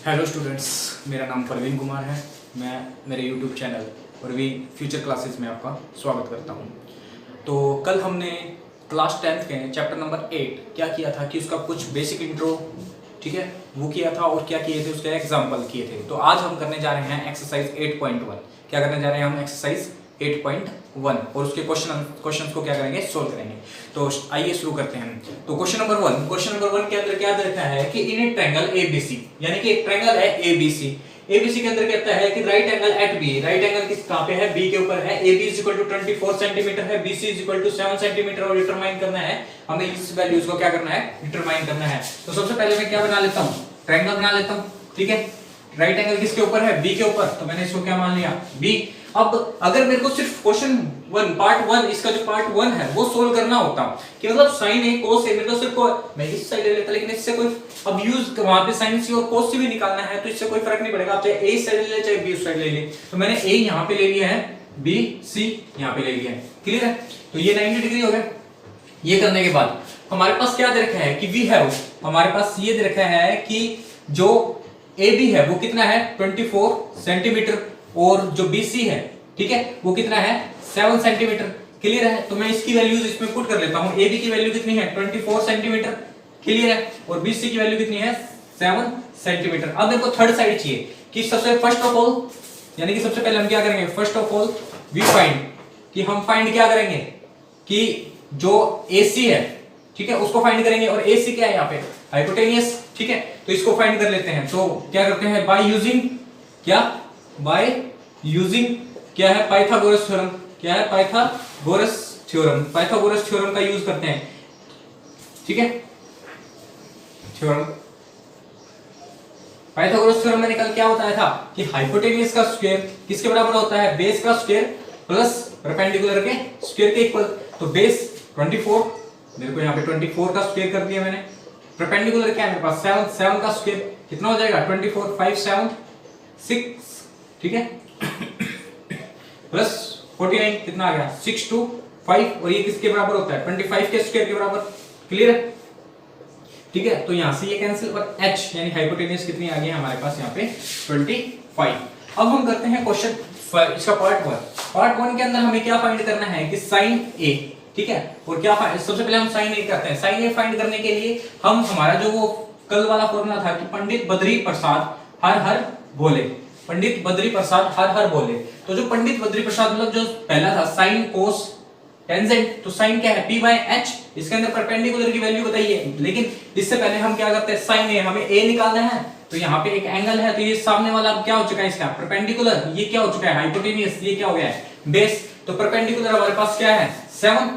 Hello students, मेरा नाम परवीन कुमार है। मैं मेरे YouTube channel Parveen future classes में आपका स्वागत करता हूं। तो कल हमने क्लास 10th के चैप्टर नंबर 8 क्या किया था कि उसका कुछ बेसिक इंट्रो, ठीक है, वो किया था और क्या किए थे उसके एग्जाम्पल किए थे। तो आज हम करने जा रहे हैं एक्सरसाइज 8.1। क्या करने जा रहे हैं हम? एक्सरसाइज 8.1 और उसके क्वेश्चंस को क्या करेंगे? सोल्व करेंगे। तो आइए शुरू करते हैं। तो क्वेश्चन नंबर 1 के अंदर क्या लिखा है कि इन ए ट्रायंगल एबीसी, यानी कि एक ट्रायंगल है एबीसी। एबीसी के अंदर कहता है कि right angle at B, right angle किस कहां पे है? बी के ऊपर है। AB is equal to 24 centimetre है, BC is equal to 7 centimetre और डिटरमाइन करना है हमें इस वैल्यूज को। क्या करना है? डिटरमाइन करना है। तो सबसे पहले मैं क्या बना लेता हूं? ट्रायंगल बना लेता हूं, ठीक है। राइट एंगल किसके ऊपर है? बी के ऊपर। तो मैंने इसको क्या मान लिया? बी। अब अगर मेरे को सिर्फ क्वेश्चन 1 पार्ट 1 इसका जो पार्ट 1 है वो सोल्व करना होता कि मतलब साइन ए कोस ए, मेरे को सिर्फ मैं इस साइड ले लेता, लेकिन इससे कोई अब यूज वहां पे साइन सी और कोस सी भी निकालना है तो इससे कोई फर्क नहीं पड़ेगा, आप चाहे ए साइड ले ले चाहे बी साइड ले ले। तो मैंने ए यहां पे ले लिया है, बी सी यहां पे ले लिया है। क्लियर है? तो ये 90 डिग्री हो गया। ये करने के बाद हमारे पास क्या दे रखा है कि वी हैव, हमारे पास ये दे रखा है कि जो AB है वो कितना है? 24 सेंटीमीटर और जो BC है, ठीक है, वो कितना है? 7 सेंटीमीटर। क्लियर है? तो मैं इसकी वैल्यूज इसमें पुट कर लेता हूं। AB की वैल्यू कितनी है? 24 सेंटीमीटर। क्लियर है? और BC की वैल्यू कितनी है? 7 सेंटीमीटर। अब मेरे को थर्ड साइड चाहिए कि सबसे फर्स्ट ऑफ ऑल, यानी कि सबसे पहले हम क्या करेंगे? First of all we find, कि हम फाइंड क्या करेंगे कि जो AC है, ठीक है, उसको फाइंड करेंगे। और AC क्या है यहाँ पे? हाइपोटेनियस, ठीक है। तो इसको फाइंड कर लेते हैं। तो क्या करते हैं? बाय यूजिंग क्या? बाय यूजिंग क्या है? Pythagoras theorem. क्या है? Pythagoras theorem. पाइथागोरस थ्योरम का यूज करते हैं, ठीक है। थ्योरम, पाइथागोरस थ्योरम में कल क्या बताया था कि हाइपोटेनियस का स्क्वायर किसके बराबर होता है? बेस का स्क्वायर प्लस परपेंडिकुलर के स्क्वायर के इक्वल। तो बेस 24, मेरे को यहाँ पे 24 का स्क्वायर कर दिया मैंने। परपेंडिकुलर क्या है मेरे पास? 7 का स्क्वायर कितना हो जाएगा? 24 5 7 6, ठीक है, प्लस 49 कितना आ गया? 6 2 5। और ये किसके बराबर होता है? 25 के स्क्वायर के बराबर। क्लियर है? ठीक है। तो यहां से ये कैंसिल और h यानी हाइपोटेनियस कितनी आ गई हमारे पास यहाँ पे? 25। अब हम करते हैं क्वेश्चन इसका पार्ट 1। पार्ट 1 के अंदर हमें क्या फाइंड करना है कि साइन a, ठीक है। और क्या सबसे पहले हम साइन a करते हैं। साइन a फाइंड करने के लिए हम हमारा जो वो कल वाला फॉर्मूला था कि पंडित बद्री प्रसाद हर हर बोले, पंडित बद्री प्रसाद हर हर बोले। तो जो पंडित बद्री प्रसाद मतलब जो पहला था साइन कोस टेंजेंट, तो साइन क्या है? p by h। इसके अंदर परपेंडिकुलर की वैल्यू बताइए, लेकिन इससे पहले हम क्या करते हैं? साइन a, हमें a निकालना है। तो यहाँ पे एक एंगल है, तो ये सामने वाला क्या हो चुका है इसका? परपेंडिकुलर। ये क्या हो चुका है? हाइपोटेनियस। ये क्या हो गया है? बेस। तो परपेंडिकुलर हमारे पास क्या है? 7,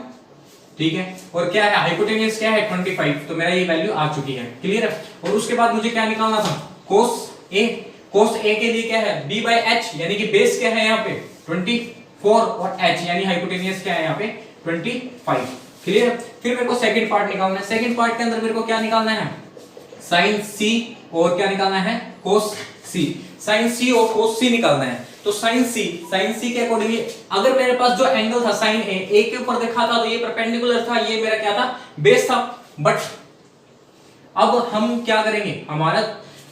ठीक है। और क्या है? हाइपोटेनियस क्या है? 25। तो मेरा ये वैल्यू आ चुकी है। क्लियर है? और उसके बाद मुझे क्या निकालना था? कोस a। कोस a के लिए क्या है? b बाय h, यानी कि बेस क्या है यहाँ पे? 24 और h यानी हाइपोटेनियस क्या है यहाँ पे? 25। क्लियर है? फिर मेरे को सेकंड पार्ट निकालना है। सेकंड पार्ट के अंदर मेरे को क्या निकालना है? साइन c और क्या निकालना है? कोस c। साइन c और कोस c निकालना है। तो साइन c के अकॉर्डिंगली अगर मेरे पास जो एंगल था साइन a के ऊपर देखा था तो ये परपेंडिकुलर था, ये मेरा क्या था? बेस था। बट अब हम क्या करेंगे?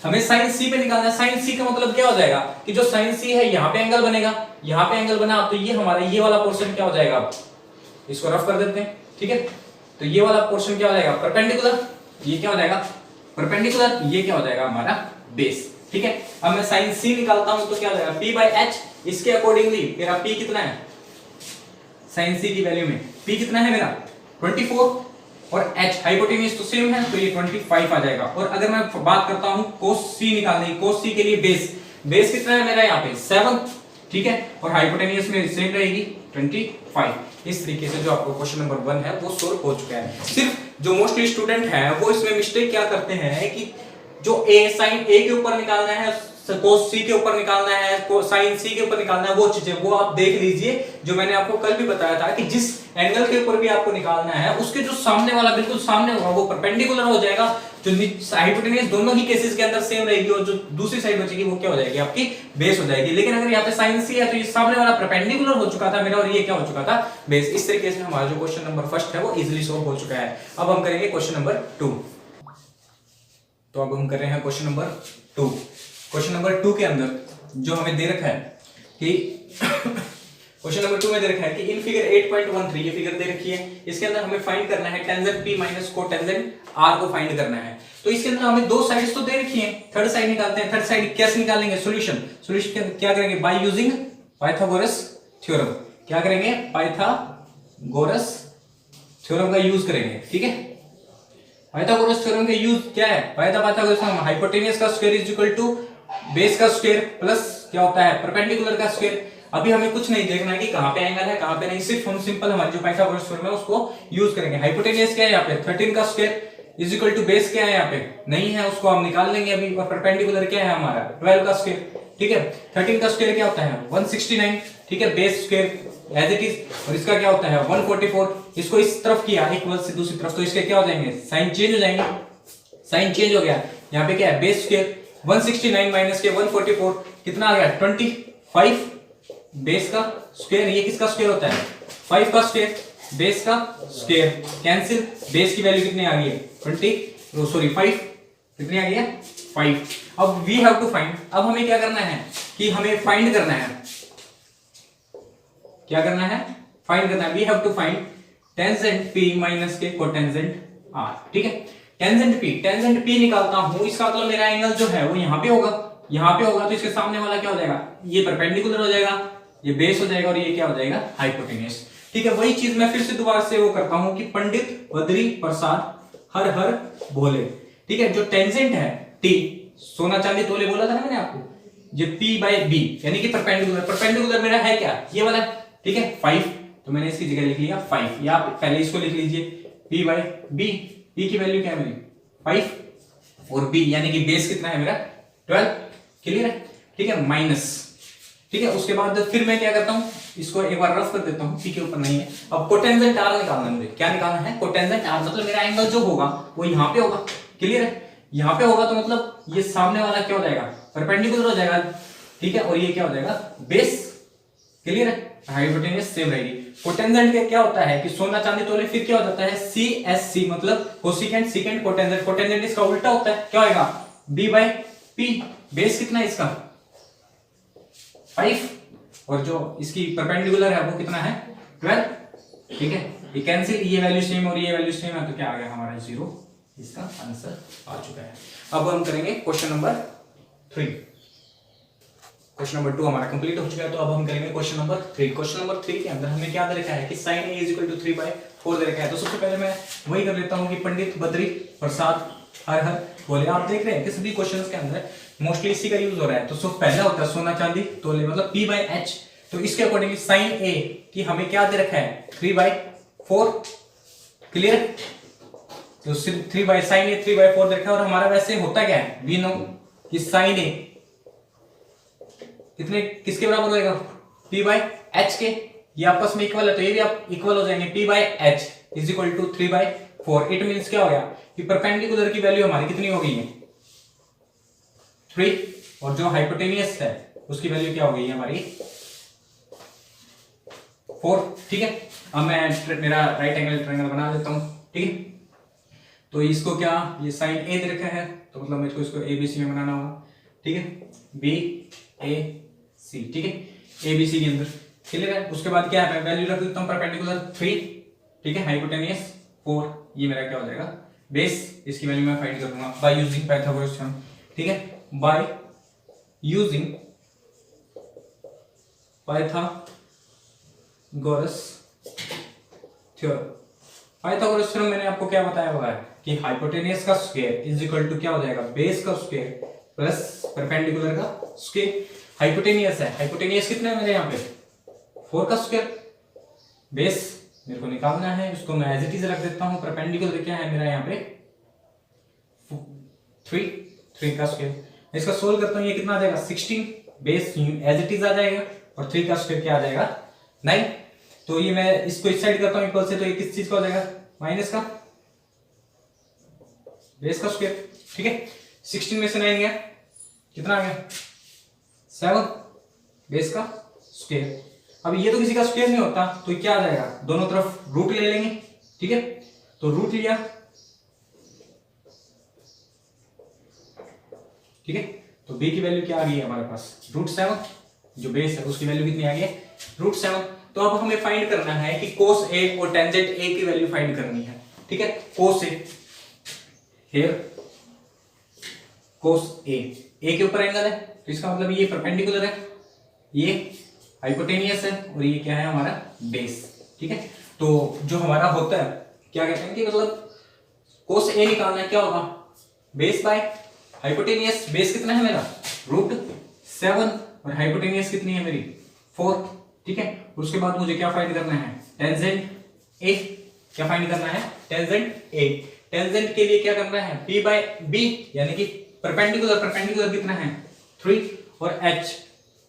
हमें साइन c पे निकालना है। साइन c का मतलब क्या हो जाएगा कि जो साइन c है यहाँ पे एंगल बनेगा, यहाँ पे एंगल बना तो ये हमारा ये वाला पोर्शन क्या हो जाएगा? इसको रफ कर देते हैं, ठीक है। तो ये वाला पोर्शन क्या हो जाएगा? परपेंडिकुलर। ये क्या हो जाएगा? परपेंडिकुलर। ये क्या हो जाएगा? हमारा बेस, ठीक है। अब मैं साइन c निकालता हूं तो क्या हो जाएगा? p by h। इसके अकॉर्डिंगली मेरा p कितना है? साइन c की वैल्यू में p कितना है मेरा? 24 और h हाइपोटेनियस तो सेम है, तो ये 25 आ जाएगा। और अगर मैं बात करता हूं कोस c निकालने की, कोस c के लिए बेस कितना है मेरा यहाँ पे? 7, ठीक है। और हाइपोटेनियस में सेम रहेगी 25। इस तरीके से जो आपको क्वेश्चन नंबर 1 है वो सोल्व हो चुका है। सिर्फ जो मोस्टली स्टूडेंट है वो इसमें मिस्टेक क्या करते हैं कि जो साइन a के ऊपर निकालना है, कोस c के ऊपर निकालना है, साइन c के ऊपर निकालना है, वो चीजें वो आप देख लीजिए। जो मैंने आपको कल भी बताया था कि जिस एंगल के ऊपर भी आपको निकालना है उसके जो सामने वाला बिल्कुल सामने होगा वो परपेंडिकुलर हो जाएगा। जो हाइपोटेनियस दोनों ही केसेस के अंदर सेम रहेगी और जो दूसरी साइड बचेगी वो क्या हो जाएगी? आपकी बेस हो जाएगी। लेकिन अगर यहाँ पे साइन c है तो ये सामने वाला परपेंडिकुलर हो चुका था मेरा और ये क्या हो चुका था? बेस। इस तरीके से हमारा जो क्वेश्चन नंबर फर्स्ट है वो इजीली सॉल्व हो चुका है। अब हम करेंगे क्वेश्चन नंबर 2। तो अब हम कर रहे हैं क्वेश्चन नंबर 2। क्वेश्चन नंबर 2 के अंदर जो हमें दे रखा है कि क्वेश्चन नंबर 2 में दे रखा है कि इन फिगर 8.13 ये फिगर दे रखी है, इसके अंदर हमें फाइंड करना है tangent P minus cotangent R को फाइंड करना है। तो इसके अंदर हमें दो साइड्स तो दे रखी हैं, थर्ड साइड निकालते हैं। थर्ड साइड कैसे निकालेंगे? सॉल्यूशन क्या करेंगे? Bye using Pythagoras theorem. क्या करेंगे? पाइथागोरस थ्योरम का यूज करेंगे। ठीक है, पाइथागोरस थ्योरम का यूज क्या है? पाइथागोरस थ्योरम हाइपोटेनियस का square is equal to base का स्क्वायर प्लस क्या होता है? परपेंडिकुलर का स्क्वायर। अभी हमें कुछ नहीं देखना है कि कहां पे एंगल है कहां पे नहीं, सिर्फ हम सिंपल हमारी जो पाइथागोरस थ्योरम है उसको यूज करेंगे। हाइपोटेनियस क्या है यहाँ पे? 13 का square is equal to base क्या है यहाँ पे? नहीं है, उसको हम निकाल लेंगे अभी। और परपेंडिकुलर क्या है हमारा? 12 का स्क्वायर। ठीक है, 13 का स्क्वायर क्या होता है? 169। ठीक है, base square as it is, और इसका क्या होता है? 144। इसको इस तरफ किया इक्वल से दूसरी तरफ, तो इसके क्या हो जाएंगे? साइन चेंज हो जाएंगे। साइन चेंज हो गया। यहाँ पे क्या है? बेस स्क्वायर 169 माइनस के 144 कितना आ गया? 25। बेस का स्क्वायर, ये किसका स्क्वायर होता है? 5 का स्क्वायर, बेस का स्क्वायर कैंसिल। बेस की वैल्यू कितनी आ गई है? 5 कितनी आ गई है? 5। अब वी हैव टू फाइंड, अब हमें क्या करना है कि हमें फाइंड करना है, क्या करना है? फाइंड करना है। We have to find tangent P minus के कोटेंजेंट R। ठीक है, टेंजेंट P निकालता हूं, इसका मतलब मेरा एंगल जो है वो यहां पे होगा, यहां पे होगा। तो इसके सामने वाला क्या हो जाएगा? ये परपेंडिकुलर हो जाएगा, ये बेस हो जाएगा, और ये क्या हो जाएगा? हाइपोटेन्यूस। ठीक है, वही चीज मैं फिर से दोबारा से वो करता हूं कि पंडित बद्री प्रसाद हर हर भोले। ठीक है, जो टेंजेंट है T, सोना चांदी तोले बोला था ना मैंने आपको, ये P/B यानी कि परपेंडिकुलर मेरा है क्या? ये वाला। ठीक है, 5, तो मैंने इसकी जगह लिख लिया 5, या पहले इसको लिख लीजिए P/B। P की वैल्यू क्या है मेरी? 5, और B यानी कि बेस कितना है मेरा? 12। क्लियर है? ठीक है, माइनस। ठीक है, उसके बाद फिर मैं क्या करता हूं, इसको एक बार रफ कर देता हूं, P के ऊपर नहीं है। अब कोटेंजेंट R निकालना है मुझे। क्या निकालना है? कोटेंजेंट R, मतलब मेरा एंगल जो होगा वो यहां पे होगा। क्लियर है? यहां पे होगा तो मतलब ये सामने वाला क्या हो जाएगा? परपेंडिकुलर हो जाएगा। ठीक है, और ये क्या हो जाएगा? बेस। क्लियर है? हाइपोटेन्यूस सेम रहेगी। कोटेंजेंट का क्या होता है कि सोना चांदी तोले, फिर क्या हो जाता है? CSC मतलब कोसिकेंट सीकेंट कोटेंजेंट। कोटेंजेंट इसका उल्टा होता है, क्या होगा? B/P। बेस कितना है इसका? 5, और जो इसकी परपेंडिकुलर है वो कितना है? 12। ठीक है, ये कैंसिल, ये वैल्यू सेम और ये वैल्यू सेम है, तो क्या आ गया हमारा? 0। इसका आंसर आ चुका है। अब हम करेंगे क्वेश्चन नंबर 3। क्वेश्चन नंबर 2 हमारा कंप्लीट हो चुका है, तो अब हम करेंगे क्वेश्चन नंबर 3। क्वेश्चन नंबर 3 के अंदर हमें क्या दे रखा है कि sin A = 3/4 दे रखा है। तो सबसे पहले मैं वही कर लेता हूं कि पंडित बद्री प्रसाद हर हर बोले। आप देख रहे हैं कि सभी क्वेश्चंस के अंदर मोस्टली इसी का यूज हो रहा है। तो सब पहला होता है सोना चांदी तोले, मतलब P/H। तो इसके अकॉर्डिंगली sin A की हमें क्या दे रखा है? 3/4। क्लियर? तो सिर्फ sin A 3/4 दे रखा है, और हमारा वैसे होता क्या है? वी नो कि sin A कितने किसके बराबर होएगा? P/H के। ये आपस में इक्वल है, तो ये भी आप इक्वल हो जाएंगे। P/H = 3/4। इट मींस क्या हो गया कि परपेंडिकुलर की वैल्यू हमारी कितनी हो गई है? 3, और जो हाइपोटेनियस है उसकी वैल्यू क्या हो गई है हमारी? 4। ठीक है, अब मैं मेरा राइट एंगल ट्रायंगल बना देता हूं। ठीक है, तो इसको क्या, ये साइन A दे रखा है, तो मतलब मुझको इसको ABC में बनाना होगा। ठीक है, BAC। ठीक है, ABC के अंदर। क्लियर है? उसके बाद क्या है? वैल्यू रख देता हूं परपेंडिकुलर 3। ठीक है, हाइपोटेनियस 4। ये मेरा क्या हो जाएगा? बेस। इसकी वैल्यू मैं फाइंड कर दूंगा बाय यूजिंग पाइथागोरस थ्योरम। ठीक है, bye using Pythagoras theorem. Pythagoras theorem मैंने आपको क्या बताया हुआ है कि हाइपोटेनियस का स्क्वायर इज इक्वल टू क्या हो जाएगा? बेस का स्क्वायर प्लस परपेंडिकुलर का स्क्वायर। हाइपोटेनियस है, हाइपोटेनियस कितना है मेरे यहाँ पे? 4 का स्क्वायर। बेस मेरे को निकालना है, उसको मैं एज इट इज रख देता हूं। परपेंडिकुलर क्या है मेरा यहाँ पे? 3 का स्क्वायर। इसका सोल्व करता हूं, ये कितना आ जाएगा? 16। बेस एज इट इज आ जाएगा, और 3 का स्क्वायर क्या आ जाएगा? 9। तो ये मैं इसको इस साइड करता हूं इक्वल से, तो ये किस चीज का हो जाएगा? माइनस का बेस का स्क्वायर। ठीक है, 16 में से 9 गया, कितना आ गया? 7 बेस का स्क्वायर। अब ये तो किसी का स्क्वायर नहीं होता, तो क्या आ जाएगा? दोनों तरफ रूट ले लेंगे। ठीक है, तो रूट लिया। ठीक है, तो b की वैल्यू क्या आ गई है हमारे पास √7, जो बेस है उसकी वैल्यू कितनी आ गई है √7। तो अब हमें फाइंड करना है कि cos a और टेंजेंट a की वैल्यू फाइंड करनी है, ठीक है। cos a here cos a के ऊपर एंगल है, तो इसका मतलब ये परपेंडिकुलर है, ये हाइपोटेनियस है और ये क्या है हमारा बेस, ठीक है। तो जो हमारा होता है क्या कहते हैं कि मतलब cos a निकालना है, क्या होगा बेस बाय हाइपोटेनियस। बेस कितना है मेरा √7 और हाइपोटेनियस कितनी है मेरी 4, ठीक है। उसके बाद मुझे क्या फाइंड करना है टेंजेंट a, क्या फाइंड करना है टेंजेंट a। टेंजेंट के लिए क्या करना है p बाय b, यानी कि परपेंडिकुलर कितना है 3 और h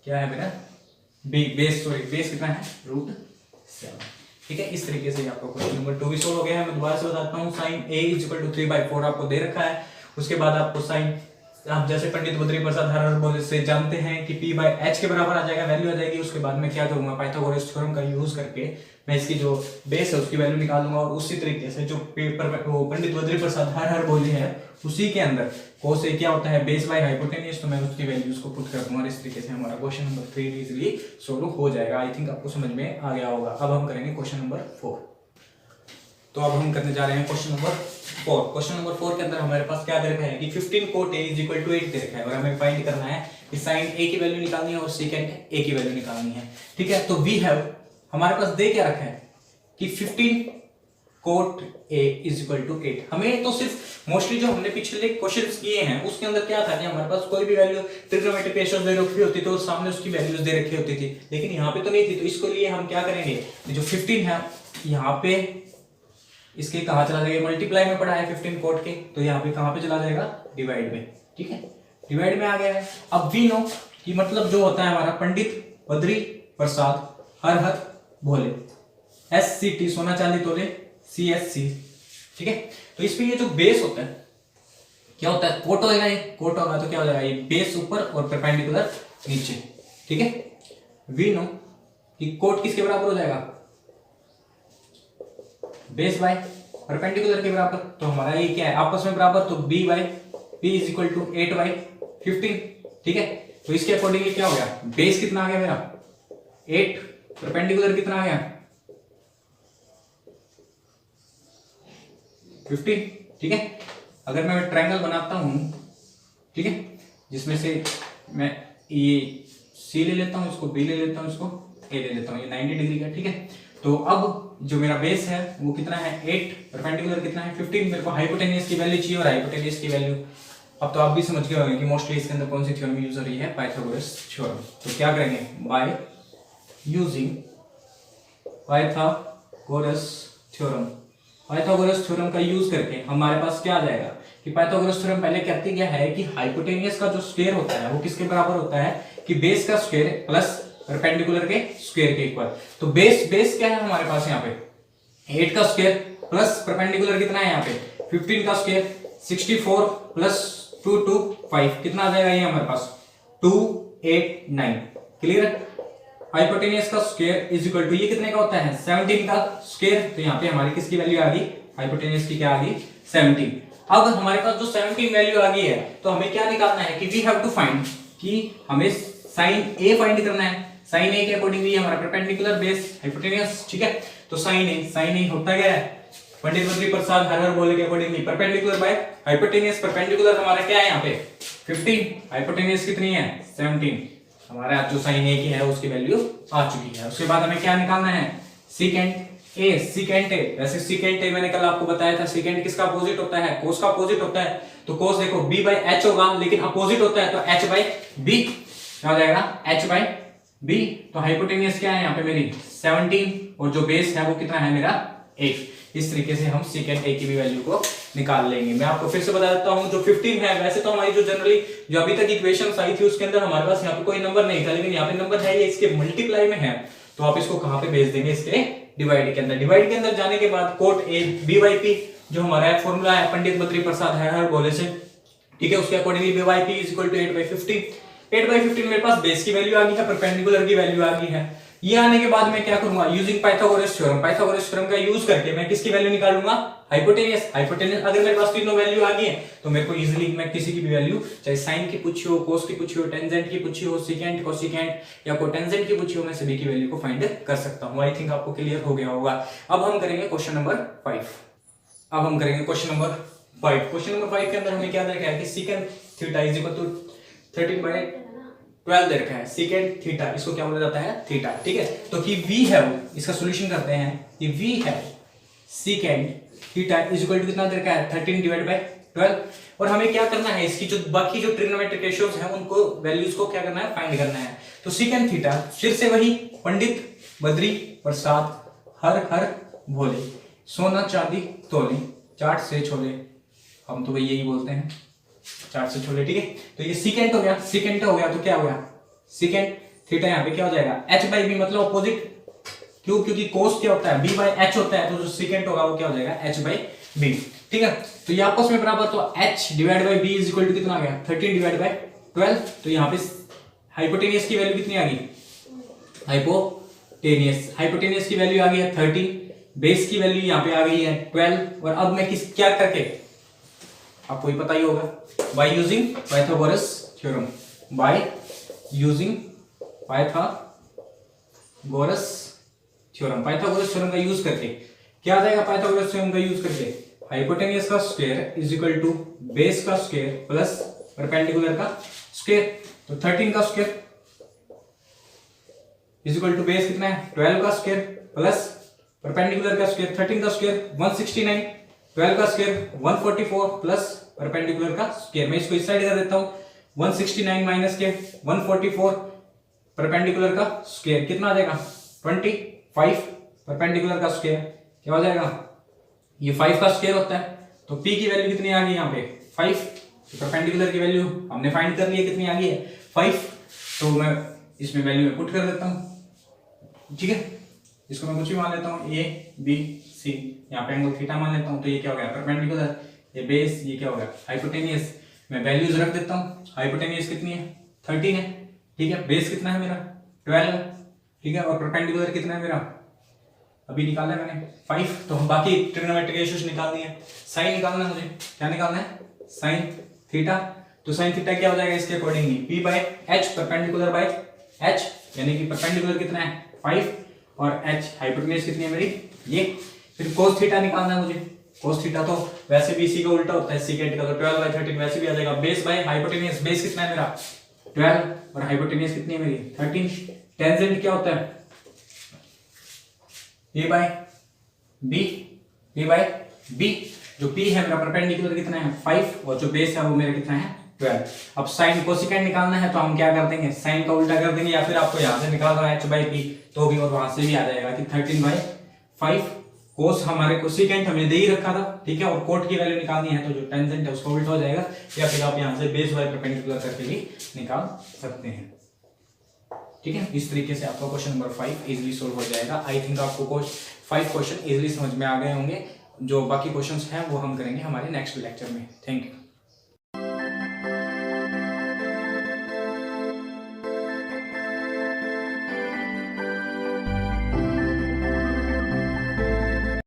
क्या है मेरा b, बेस कितना है √7, ठीक है। इस तरीके से आपको क्वेश्चन नंबर 2 भी सोल्व हो गया है। मैं दोबारा से बताता हूँ sin a = 3/4 आपको दे रखा है। उसके बाद आपको साइन, आप जैसे पंडित बद्री प्रसाद हर से जानते हैं कि p बाय h के बराबर आ जाएगा, वैल्यू आ जाएगी। उसके बाद मैं क्या करूंगा पाइथागोरस थ्योरम का यूज करके मैं इसकी जो बेस है उसकी वैल्यू निकालूंगा और उसी तरीके से जो पेपर वो पंडित बद्री प्रसाद हर बोले है उसी के अंदर cos a क्या होता है बेस बाय हाइपोटेनियस, तो मैं उसकी वैल्यूज को पुट कर दूंगा। इस तरीके से हमारा क्वेश्चन नंबर 3 इजीली सोल्व हो जाएगा। आई थिंक आपको समझ में आ गया होगा। अब हम करेंगे क्वेश्चन नंबर 4। तो अब हम करने जा रहे हैं क्वेश्चन नंबर 4। क्वेश्चन नंबर 4 के अंदर हमारे पास क्या दे रखा है कि 15 cot a = 8 दे रखा है और हमें फाइंड करना है कि sin a की वैल्यू निकालनी है और secant a की वैल्यू निकालनी है, ठीक है। तो वी हैव हमारे पास दे क्या रखा है कि 15 cot a = 8। हमें तो सिर्फ मोस्टली जो हमने पिछले क्वेश्चंस किए हैं उसके अंदर क्या था कि हमारे पास कोई भी वैल्यू ट्रिग्नोमेट्रिक रेशियोज दे रखी होती थी और सामने उसकी वैल्यूज दे रखी होती थी, लेकिन यहाँ पे तो नहीं थी। तो इसके लिए हम क्या करेंगे, जो 15 है यहाँ पे इसके कहा चला जाएगा मल्टीप्लाई में पड़ा है 15 cot के, तो यहाँ पे कहां पे चला जाएगा डिवाइड में, ठीक है। डिवाइड में आ गया है। अब वी नो कि मतलब जो होता है हमारा पंडित बद्री प्रसाद हर भोले SCT सोना चांदी तोले CSC, ठीक है। तो इसमें ये जो बेस होता है क्या होता है कोट होगा, ये कोट होगा तो क्या हो जाएगा ये बेस ऊपर और परपेंडिकुलर नीचे, ठीक है। वी नो कि कोट किसके बराबर हो जाएगा बेस बाय परपेंडिकुलर के बराबर। तो हमारा ये क्या है आपस में बराबर, तो b बाय p = 8/15, ठीक है। तो इसके अकॉर्डिंगली क्या हो गया बेस कितना आ गया मेरा 8, परपेंडिकुलर कितना आ गया 15, ठीक है। अगर मैं ट्रायंगल बनाता हूं, ठीक है, जिसमें से मैं ये c ले लेता हूं, इसको b ले लेता हूं, इसको a ले लेता हूं, ये 90 डिग्री का, ठीक है। तो अब जो मेरा बेस है वो कितना है 8, परपेंडिकुलर कितना है 15। मेरे को हाइपोटेनियस की वैल्यू चाहिए और हाइपोटेनियस की वैल्यू अब तो आप भी समझ गए होंगे कि मोस्टली इसके अंदर कौन सी थ्योरम यूज हो रही है पाइथागोरस थ्योरम। तो क्या करेंगे बाय यूजिंग पाइथागोरस थ्योरम का यूज करके हमारे पास क्या आ जाएगा कि पाइथागोरस थ्योरम पहले कहती क्या है कि हाइपोटेनियस का जो स्क्वायर होता है वो किसके बराबर होता है कि बेस का स्क्वायर प्लस परपेंडिकुलर के स्क्वायर के इक्वल। तो बेस क्या है हमारे पास यहाँ पे 8 का स्क्वायर प्लस परपेंडिकुलर कितना है यहाँ पे 15 का स्क्वायर 64 प्लस 2 2 5 कितना आ जाएगा ये हमारे पास 289, क्लियर है। हाइपोटेनियस का स्क्वायर = ये कितने का होता है 17 का स्क्वायर। तो यहाँ पे हमारी किसकी वैल्यू आ गई हाइपोटेनियस की क्या आ गई 17। अब हमारे पास जो 17 वैल्यू आ गई है तो हमें क्या निकालना है कि वी हैव टू फाइंड कि हमें sin a फाइंड करना है। sin a के अकॉर्डिंगली हमारा परपेंडिकुलर बेस हाइपोटेनियस, ठीक है। तो sin a होता क्या है पंडित बद्री प्रसाद हर बोले के accordingly perpendicular by hypotenuse. Perpendicular हमारा क्या है यहाँ पे 15, हाइपोटेनियस कितनी है 17। हमारा जो sin a की है उसकी वैल्यू आ चुकी है। उसके बाद हमें क्या निकालना है secant a। वैसे secant a मैंने कल आपको बताया था secant किसका अपोजिट होता है cos का अपोजिट होता है। तो cos देखो b बाय h होगा, लेकिन अपोजिट होता है तो h बाय b क्या हो जाएगा h बाय b। तो हाइपोटेनियस क्या है यहाँ पे मेरी 17 और जो बेस है वो कितना है मेरा 8। इस तरीके से हम secant a की भी वैल्यू को निकाल लेंगे। मैं आपको फिर से बता देता हूं जो 15 है वैसे तो हमारी जो जनरली जो अभी तक इक्वेशंस आई थी उसके अंदर हमारे पास यहाँ पे कोई नंबर नहीं था, लेकिन यहाँ पे नंबर है, ये इसके मल्टीप्लाई में है। तो आप इसको कहां पे भेज देंगे इसके डिवाइड के अंदर। डिवाइड के अंदर जाने के बाद cot a b by p जो हमारा फॉर्मूला है पंडित बद्री प्रसाद हर बोले से, ठीक है, उसके अकॉर्डिंगली b by p = 8/15। 8/15 मेरे पास बेस की वैल्यू आ गई है, परपेंडिकुलर की वैल्यू आ गई है। ये आने के बाद मैं क्या करूंगा यूजिंग पाइथागोरस थ्योरम का यूज करके मैं किसकी वैल्यू निकालूंगा हाइपोटेनियस अगर मेरे पास तीनों वैल्यू आ गई है तो मेरे को इजीली मैं किसी की भी वैल्यू, चाहे साइन की पूछी हो, कोस की पूछी हो, टेंजेंट की पूछी हो, सेकेंट कोसेकेंट या कोटेंजेंट की पूछी हो, मैं सभी की वैल्यू को फाइंड कर सकता हूं। आई थिंक आपको क्लियर हो गया होगा। अब हम करेंगे क्वेश्चन नंबर 5। अब हम करेंगे क्वेश्चन नंबर 5। क्वेश्चन नंबर 5 के अंदर हमें क्या दे रखा है कि secant theta is equal to 13/12 दे रखा है। सेकेंड थीटा इसको क्या बोला जाता है, थीटा, ठीक है। तो कि वी हैव, इसका सॉल्यूशन करते हैं कि we have secant theta is equal to कितना दे रखा है, 13/12। और हमें क्या करना है, इसकी जो बाकी जो ट्रिग्नोमेट्रिक रेशियोज हैं उनको वैल्यूज को क्या करना है, फाइंड करना है। तो सेकेंड थीटा फिर से वही पंडित बद्री प्रसाद हर हर भोले, सोना चांदी तोले, चाट से छोले, हम तो भाई यही बोलते हैं, चाट से छोले, ठीक है। तो ये सेकेंड हो गया, सेकेंड हो गया तो क्या हो गया, सेकेंड थीटा यहाँ पे क्या हो जाएगा, h/b मतलब अपोजिट, क्यों, क्योंकि कोस क्या होता है, b/h होता है, तो जो सेकेंड होगा वो क्या हो जाएगा, h/b, ठीक है। तो ये आपस में बराबर, तो h/b इज इक्वल टू कितना आ गया, 13/12। तो यहाँ पे हाइपोटेनियस की वैल्यू कितनी आ गई, हाइपोटेनियस की वैल्यू आ गई है 13, बेस की वैल्यू यहाँ पे आ गई है 12। और अब मैं क्या करके, आपको ही पता ही होगा, by using Pythagoras theorem, by using Pythagoras theorem का यूज करके क्या आ जाएगा, पाइथागोरस थ्योरम का यूज करके हाइपोटेनियस का square is equal to base का स्क्वायर प्लस परपेंडिकुलर का स्क्वायर। तो 13 का square is equal to base कितना है, 12 का स्क्वायर प्लस परपेंडिकुलर का स्क्वायर, 13 का स्क्वायर 169, 12 का स्क्वायर 144 प्लस परपेंडिकुलर का स्क्वायर। मैं इसको इस साइड कर देता हूं, 169 माइनस के 144 परपेंडिकुलर का स्क्वायर कितना आ जाएगा, 25 परपेंडिकुलर का स्क्वायर क्या हो जाएगा, ये 5 का स्क्वायर होता है। तो p की वैल्यू कितनी आ गई यहाँ पे 5, तो परपेंडिकुलर की वैल्यू हमने फाइंड कर ली है, कितनी आ गई है 5। तो मैं इसमें वैल्यू में पुट कर देता हूँ, ठीक है। इसको मैं कुछ भी मान लेता हूँ, a b c, यहाँ पे एंगल थीटा मान लेता हूँ। तो ये क्या हो गया, परपेंडिकुलर, ये बेस, ये क्या हो गया, हाइपोटेनियस। मैं वैल्यूज रख देता हूँ, हाइपोटेनियस कितनी है 13 है, ठीक है। बेस कितना है मेरा 12 है, ठीक है। और परपेंडिकुलर कितना है मेरा, अभी निकाला है मैंने 5। तो हम बाकी ट्रिग्नोमेट्रिक रेशियोज निकाल दिए। साइन निकालना है मुझे, क्या निकालना है, साइन थीटा। तो साइन थीटा क्या हो जाएगा इसके accordingly, p/h perpendicular by h, यानी कि परपेंडिकुलर कितना है 5 और h हाइपोटेन्यूज कितनी है मेरी ये। फिर cos थीटा निकालना है मुझे। cos थीटा तो वैसे भी इसी का उल्टा होता है, सेकेंड का, तो 12/13 वैसे भी आ जाएगा। बेस बाय हाइपोटेन्यूज, बेस कितना है मेरा 12 और हाइपोटेन्यूज कितनी है मेरी 13। टेंजेंट क्या होता है a/b, जो p है मेरा परपेंडिकुलर कितना है 5 और जो बेस है वो मेरा कितना है 12। अब साइन कोसेकेंड निकालना है तो हम क्या कर देंगे, साइन का उल्टा कर देंगे, या फिर आपको यहां से निकालना है h/p तो भी, और वहां से भी आ जाएगा कि 13/5। कोस हमारे कोसेकेंड हमें दे ही रखा था, ठीक है। और कोट की वैल्यू निकालनी है तो जो टेंजेंट है उसका उल्टा हो जाएगा, या फिर आप यहां से बेस बाय परपेंडिकुलर करके भी निकाल सकते हैं, ठीक है। इस तरीके से आपका क्वेश्चन नंबर 5 इजीली सोल्व हो जाएगा। आई थिंक आपको 5 क्वेश्चन इजीली समझ में आ गए होंगे। जो बाकी क्वेश्चंस हैं वो हम करेंगे हमारे नेक्स्ट लेक्चर में। Thank you.